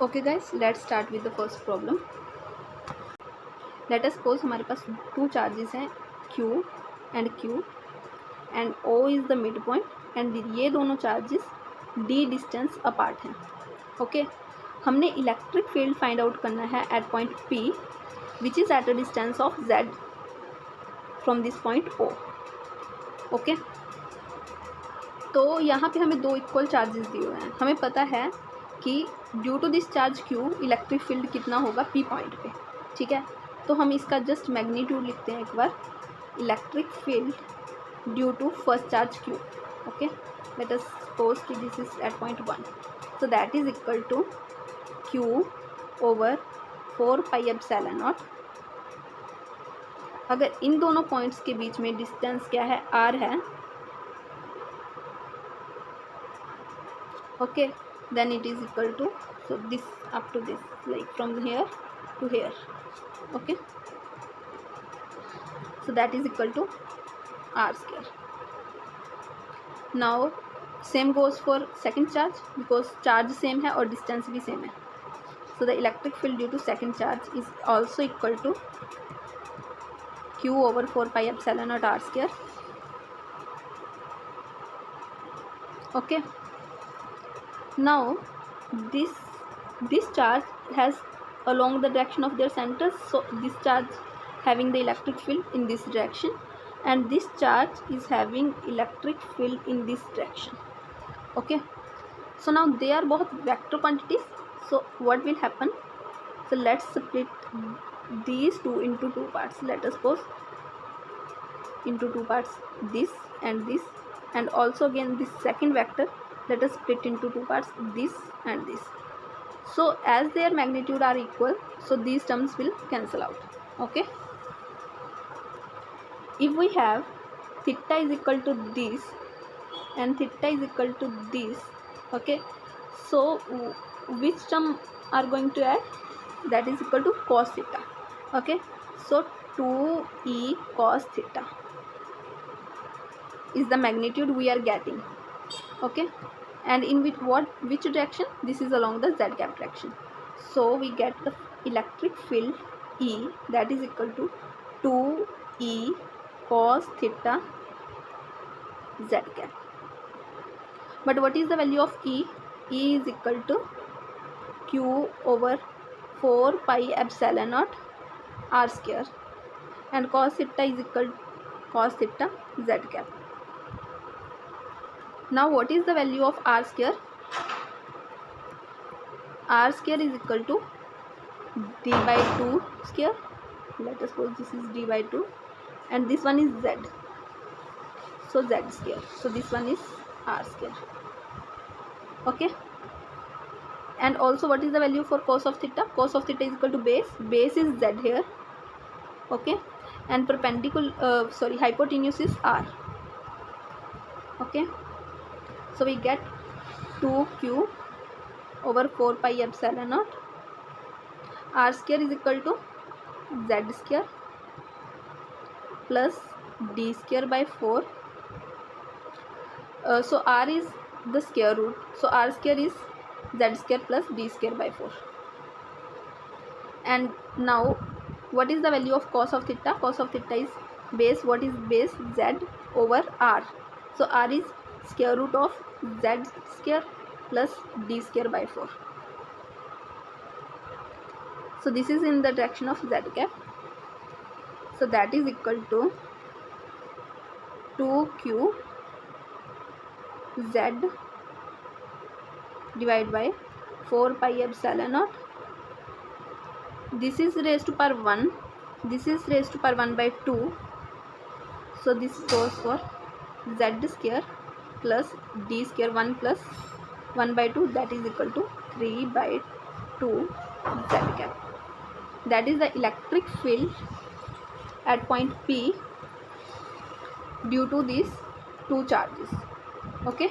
Okay guys, let's start with the first problem. Let us suppose हमारे पास two charges हैं Q and O is the mid point and ये दोनों charges D distance apart हैं. Okay, हमने electric field find out करना है at point P which is at a distance of Z from this point O. Okay, तो यहाँ पे हमें दो इक्वल चार्जेस दिए हुए हैं. हमें पता है कि due to this charge Q electric field कितना होगा P पॉइंट पे. ठीक है, तो हम इसका जस्ट मैग्नीट्यूड लिखते हैं एक बार. Electric field due to first charge Q. Okay, let us suppose कि this is at point 1, so that is equal to Q over 4 pi epsilon naught. अगर इन दोनों पॉइंट्स के बीच में डिस्टेंस क्या है, R है. Okay, then it is equal to, so this up to this, like from here to here. Okay, so that is equal to R square. Now same goes for second charge because charge same है और distance भी same है. So the electric field due to second charge is also equal to Q over 4 pi epsilon naught R square. Okay, now this charge has along the direction of their centers, so this charge having the electric field in this direction and this charge is having electric field in this direction. Okay, so now they are both vector quantities, so what will happen, so let's split these two into two parts. Let us suppose into two parts, this, and also again this second vector let us split into two parts, this and this. So as their magnitude are equal, so these terms will cancel out. Okay, if we have theta is equal to this and theta is equal to this, okay, so which term are going to add, that is equal to cos theta. Okay, so 2e cos theta is the magnitude we are getting. Okay, and in which direction, this is along the z cap direction, so we get the electric field E, that is equal to 2e cos theta z cap. But what is the value of E? E is equal to Q over 4 pi epsilon naught R square and cos theta is equal to cos theta z cap. Now what is the value of R square? R square is equal to d by 2 square. Let us suppose this is d by 2 and this one is z, so z square, so this one is R square. Okay, and also what is the value for cos of theta? Cos of theta is equal to base is z here. Okay, and perpendicular hypotenuse is R. Okay, so we get 2q over 4 pi epsilon naught R square is equal to z square plus d square by 4. So R is the square root, so R square is z square plus d square by 4. And now what is the value of cos of theta? Cos of theta is base, what is base? Z over R, so R is square root of z square plus d square by 4. So this is in the direction of z cap, so that is equal to 2q z divided by 4 pi epsilon naught. This is raised to power 1, this is raised to power 1 by 2, so this goes for z square plus d square 1 plus 1 by 2, that is equal to 3 by 2 z cap. That is the electric field at point P due to these two charges. Okay.